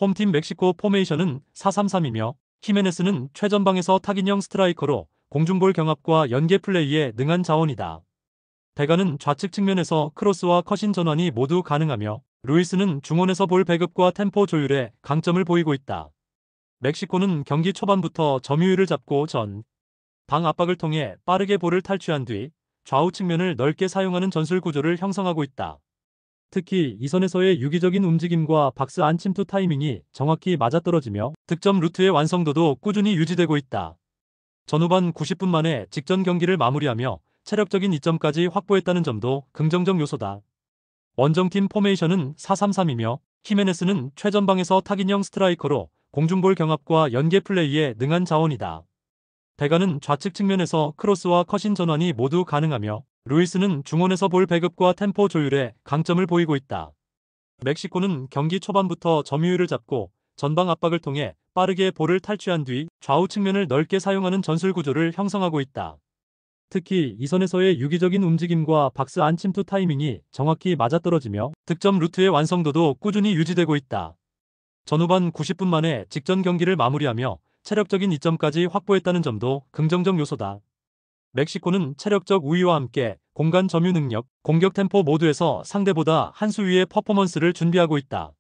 홈팀 멕시코 포메이션은 4-3-3이며 히메네스는 최전방에서 타깃형 스트라이커로 공중볼 경합과 연계 플레이에 능한 자원이다. 베가는 좌측 측면에서 크로스와 컷인 전환이 모두 가능하며 루이스는 중원에서 볼 배급과 템포 조율에 강점을 보이고 있다. 멕시코는 경기 초반부터 점유율을 잡고 방 압박을 통해 빠르게 볼을 탈취한 뒤 좌우 측면을 넓게 사용하는 전술 구조를 형성하고 있다. 특히 이선에서의 유기적인 움직임과 박스 안 침투 타이밍이 정확히 맞아떨어지며 득점 루트의 완성도도 꾸준히 유지되고 있다. 전후반 90분 만에 직전 경기를 마무리하며 체력적인 이점까지 확보했다는 점도 긍정적 요소다. 원정팀 포메이션은 4-3-3이며 히메네스는 최전방에서 타깃형 스트라이커로 공중볼 경합과 연계 플레이에 능한 자원이다. 베가는 좌측 측면에서 크로스와 컷인 전환이 모두 가능하며 루이스는 중원에서 볼 배급과 템포 조율에 강점을 보이고 있다. 멕시코는 경기 초반부터 점유율을 잡고 전방 압박을 통해 빠르게 볼을 탈취한 뒤 좌우 측면을 넓게 사용하는 전술 구조를 형성하고 있다. 특히 이선에서의 유기적인 움직임과 박스 안 침투 타이밍이 정확히 맞아떨어지며 득점 루트의 완성도도 꾸준히 유지되고 있다. 전후반 90분 만에 직전 경기를 마무리하며 체력적인 이점까지 확보했다는 점도 긍정적 요소다. 멕시코는 체력적 우위와 함께 공간 점유 능력, 공격 템포 모두에서 상대보다 한 수 위의 퍼포먼스를 준비하고 있다.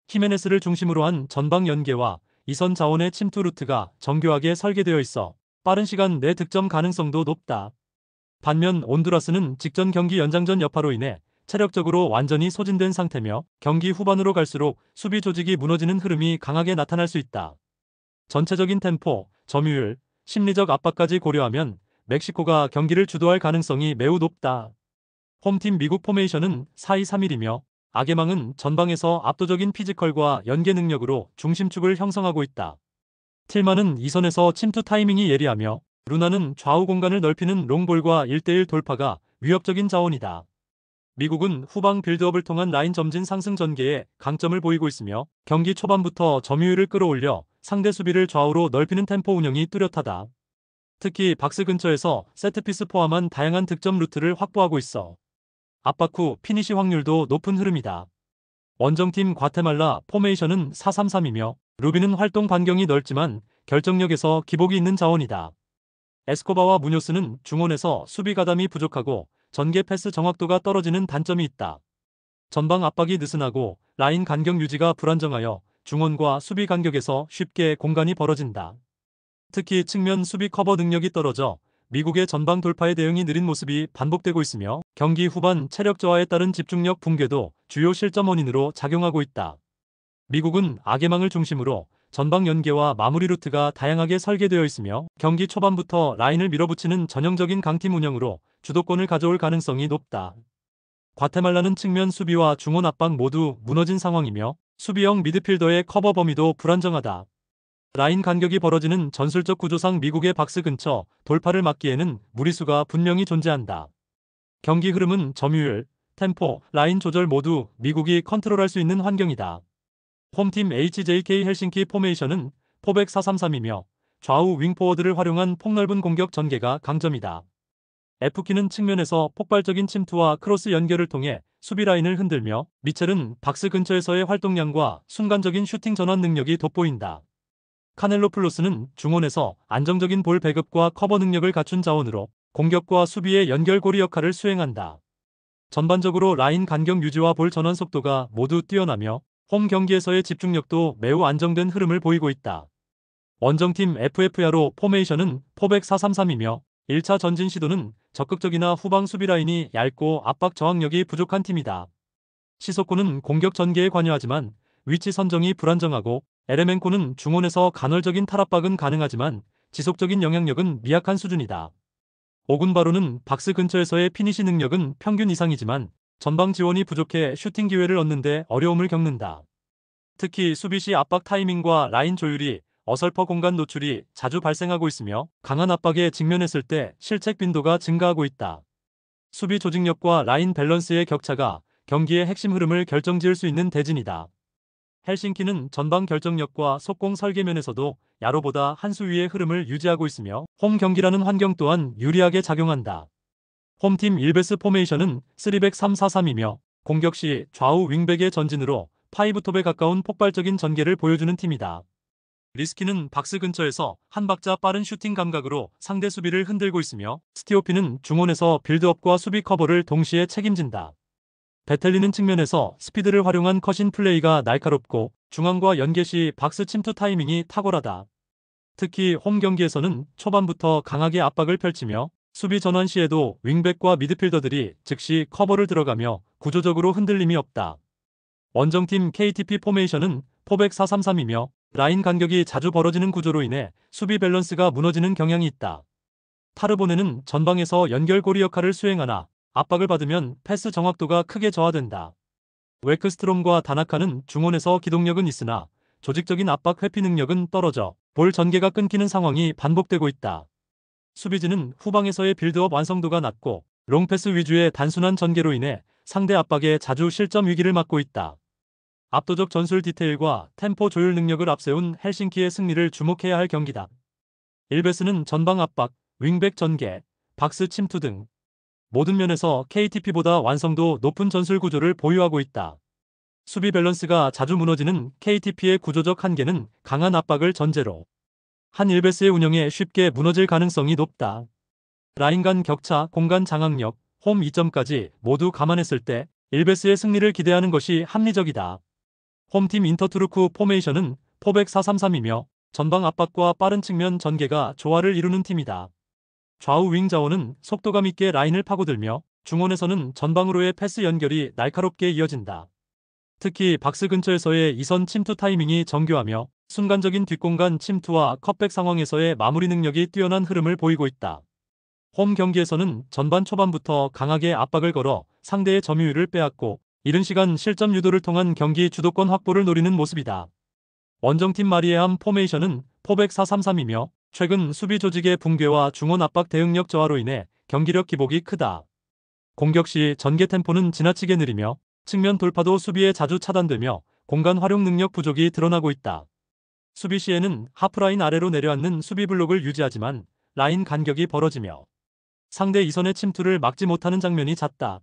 히메네스를 중심으로 한 전방 연계와 이선 자원의 침투 루트가 정교하게 설계되어 있어 빠른 시간 내 득점 가능성도 높다. 반면 온두라스는 직전 경기 연장전 여파로 인해 체력적으로 완전히 소진된 상태며 경기 후반으로 갈수록 수비 조직이 무너지는 흐름이 강하게 나타날 수 있다. 전체적인 템포, 점유율, 심리적 압박까지 고려하면 멕시코가 경기를 주도할 가능성이 매우 높다. 홈팀 미국 포메이션은 4-2-3-1이며 아게망은 전방에서 압도적인 피지컬과 연계 능력으로 중심축을 형성하고 있다. 틸만은 이선에서 침투 타이밍이 예리하며 루나는 좌우 공간을 넓히는 롱볼과 1대1 돌파가 위협적인 자원이다. 미국은 후방 빌드업을 통한 라인 점진 상승 전개에 강점을 보이고 있으며 경기 초반부터 점유율을 끌어올려 상대 수비를 좌우로 넓히는 템포 운영이 뚜렷하다. 특히 박스 근처에서 세트피스 포함한 다양한 득점 루트를 확보하고 있어 압박 후 피니시 확률도 높은 흐름이다. 원정팀 과테말라 포메이션은 4-3-3이며 루비는 활동 반경이 넓지만 결정력에서 기복이 있는 자원이다. 에스코바와 무뇨스는 중원에서 수비 가담이 부족하고 전개 패스 정확도가 떨어지는 단점이 있다. 전방 압박이 느슨하고 라인 간격 유지가 불안정하여 중원과 수비 간격에서 쉽게 공간이 벌어진다. 특히 측면 수비 커버 능력이 떨어져 미국의 전방 돌파에 대응이 느린 모습이 반복되고 있으며 경기 후반 체력 저하에 따른 집중력 붕괴도 주요 실점 원인으로 작용하고 있다. 미국은 아게망을 중심으로 전방 연계와 마무리 루트가 다양하게 설계되어 있으며 경기 초반부터 라인을 밀어붙이는 전형적인 강팀 운영으로 주도권을 가져올 가능성이 높다. 과테말라는 측면 수비와 중원 압박 모두 무너진 상황이며 수비형 미드필더의 커버 범위도 불안정하다. 라인 간격이 벌어지는 전술적 구조상 미국의 박스 근처 돌파를 막기에는 무리수가 분명히 존재한다. 경기 흐름은 점유율, 템포, 라인 조절 모두 미국이 컨트롤할 수 있는 환경이다. 홈팀 HJK 헬싱키 포메이션은 포백 4-3-3이며 좌우 윙포워드를 활용한 폭넓은 공격 전개가 강점이다. F키는 측면에서 폭발적인 침투와 크로스 연결을 통해 수비 라인을 흔들며 미첼은 박스 근처에서의 활동량과 순간적인 슈팅 전환 능력이 돋보인다. 카넬로 플로스는 중원에서 안정적인 볼 배급과 커버 능력을 갖춘 자원으로 공격과 수비의 연결고리 역할을 수행한다. 전반적으로 라인 간격 유지와 볼 전환 속도가 모두 뛰어나며 홈 경기에서의 집중력도 매우 안정된 흐름을 보이고 있다. 원정팀 FF야로 포메이션은 포백 4-3-3이며 1차 전진 시도는 적극적이나 후방 수비 라인이 얇고 압박 저항력이 부족한 팀이다. 시소코는 공격 전개에 관여하지만 위치 선정이 불안정하고 에레멘코는 중원에서 간헐적인 탈압박은 가능하지만 지속적인 영향력은 미약한 수준이다. 오군바로는 박스 근처에서의 피니시 능력은 평균 이상이지만 전방 지원이 부족해 슈팅 기회를 얻는데 어려움을 겪는다. 특히 수비 시 압박 타이밍과 라인 조율이 어설퍼 공간 노출이 자주 발생하고 있으며 강한 압박에 직면했을 때 실책 빈도가 증가하고 있다. 수비 조직력과 라인 밸런스의 격차가 경기의 핵심 흐름을 결정지을 수 있는 대진이다. 헬싱키는 전방 결정력과 속공 설계면에서도 야로보다 한 수 위의 흐름을 유지하고 있으며 홈 경기라는 환경 또한 유리하게 작용한다. 홈팀 일베스 포메이션은 3백 3-4-3이며 공격 시 좌우 윙백의 전진으로 파이브톱에 가까운 폭발적인 전개를 보여주는 팀이다. 리스키는 박스 근처에서 한 박자 빠른 슈팅 감각으로 상대 수비를 흔들고 있으며 스티오피는 중원에서 빌드업과 수비 커버를 동시에 책임진다. 베텔리는 측면에서 스피드를 활용한 컷인 플레이가 날카롭고 중앙과 연계 시 박스 침투 타이밍이 탁월하다. 특히 홈 경기에서는 초반부터 강하게 압박을 펼치며 수비 전환 시에도 윙백과 미드필더들이 즉시 커버를 들어가며 구조적으로 흔들림이 없다. 원정팀 KTP 포메이션은 포백 433이며 라인 간격이 자주 벌어지는 구조로 인해 수비 밸런스가 무너지는 경향이 있다. 타르보네는 전방에서 연결고리 역할을 수행하나 압박을 받으면 패스 정확도가 크게 저하된다. 웨크스트롬과 다나카는 중원에서 기동력은 있으나 조직적인 압박 회피 능력은 떨어져 볼 전개가 끊기는 상황이 반복되고 있다. 수비진은 후방에서의 빌드업 완성도가 낮고 롱패스 위주의 단순한 전개로 인해 상대 압박에 자주 실점 위기를 맞고 있다. 압도적 전술 디테일과 템포 조율 능력을 앞세운 헬싱키의 승리를 주목해야 할 경기다. 일베스는 전방 압박, 윙백 전개, 박스 침투 등 모든 면에서 KTP보다 완성도 높은 전술 구조를 보유하고 있다. 수비 밸런스가 자주 무너지는 KTP의 구조적 한계는 강한 압박을 전제로 한 일베스의 운영에 쉽게 무너질 가능성이 높다. 라인 간 격차, 공간 장악력, 홈 2점까지 모두 감안했을 때 일베스의 승리를 기대하는 것이 합리적이다. 홈팀 인터투르크 포메이션은 포백 433이며 전방 압박과 빠른 측면 전개가 조화를 이루는 팀이다. 좌우 윙 자원은 속도감 있게 라인을 파고들며 중원에서는 전방으로의 패스 연결이 날카롭게 이어진다. 특히 박스 근처에서의 이선 침투 타이밍이 정교하며 순간적인 뒷공간 침투와 컷백 상황에서의 마무리 능력이 뛰어난 흐름을 보이고 있다. 홈 경기에서는 전반 초반부터 강하게 압박을 걸어 상대의 점유율을 빼앗고 이른 시간 실점 유도를 통한 경기 주도권 확보를 노리는 모습이다. 원정팀 마리에함 포메이션은 포백 433이며 최근 수비 조직의 붕괴와 중원 압박 대응력 저하로 인해 경기력 기복이 크다. 공격 시 전개 템포는 지나치게 느리며 측면 돌파도 수비에 자주 차단되며 공간 활용 능력 부족이 드러나고 있다. 수비 시에는 하프라인 아래로 내려앉는 수비 블록을 유지하지만 라인 간격이 벌어지며 상대 이선의 침투를 막지 못하는 장면이 잦다.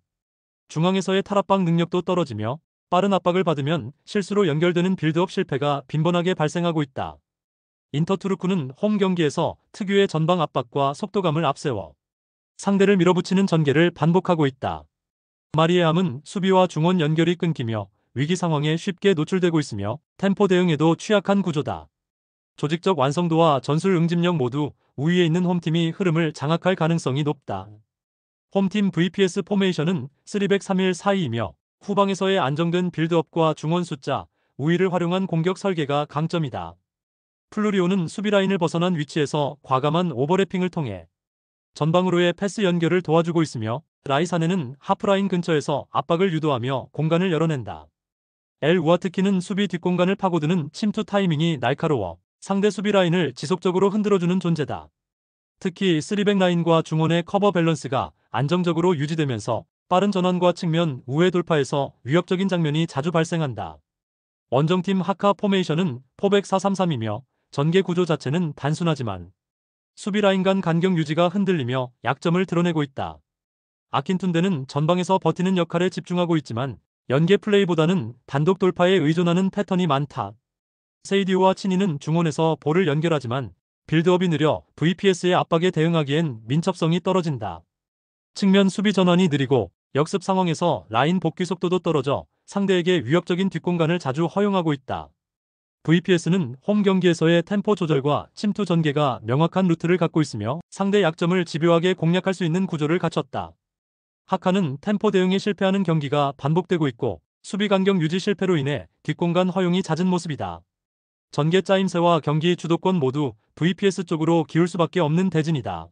중앙에서의 탈압박 능력도 떨어지며 빠른 압박을 받으면 실수로 연결되는 빌드업 실패가 빈번하게 발생하고 있다. 인터투르크는 홈 경기에서 특유의 전방 압박과 속도감을 앞세워 상대를 밀어붙이는 전개를 반복하고 있다. 마리에함은 수비와 중원 연결이 끊기며 위기 상황에 쉽게 노출되고 있으며 템포 대응에도 취약한 구조다. 조직적 완성도와 전술 응집력 모두 우위에 있는 홈팀이 흐름을 장악할 가능성이 높다. 홈팀 VPS 포메이션은 3-3-1-4-2이며 후방에서의 안정된 빌드업과 중원 숫자, 우위를 활용한 공격 설계가 강점이다. 플루리오는 수비 라인을 벗어난 위치에서 과감한 오버래핑을 통해 전방으로의 패스 연결을 도와주고 있으며 라이사네는 하프라인 근처에서 압박을 유도하며 공간을 열어낸다. 엘 우아트키는 수비 뒷공간을 파고드는 침투 타이밍이 날카로워 상대 수비 라인을 지속적으로 흔들어주는 존재다. 특히 3백 라인과 중원의 커버 밸런스가 안정적으로 유지되면서 빠른 전환과 측면 우회 돌파에서 위협적인 장면이 자주 발생한다. 원정팀 하카 포메이션은 포백 433이며 전개 구조 자체는 단순하지만 수비 라인 간 간격 유지가 흔들리며 약점을 드러내고 있다. 아킨툰데는 전방에서 버티는 역할에 집중하고 있지만 연계 플레이보다는 단독 돌파에 의존하는 패턴이 많다. 세이디오와 치니는 중원에서 볼을 연결하지만 빌드업이 느려 VPS의 압박에 대응하기엔 민첩성이 떨어진다. 측면 수비 전환이 느리고 역습 상황에서 라인 복귀 속도도 떨어져 상대에게 위협적인 뒷공간을 자주 허용하고 있다. VPS는 홈 경기에서의 템포 조절과 침투 전개가 명확한 루트를 갖고 있으며 상대 약점을 집요하게 공략할 수 있는 구조를 갖췄다. 하카는 템포 대응에 실패하는 경기가 반복되고 있고 수비 간격 유지 실패로 인해 뒷공간 허용이 잦은 모습이다. 전개 짜임새와 경기 주도권 모두 VPS 쪽으로 기울 수밖에 없는 대진이다.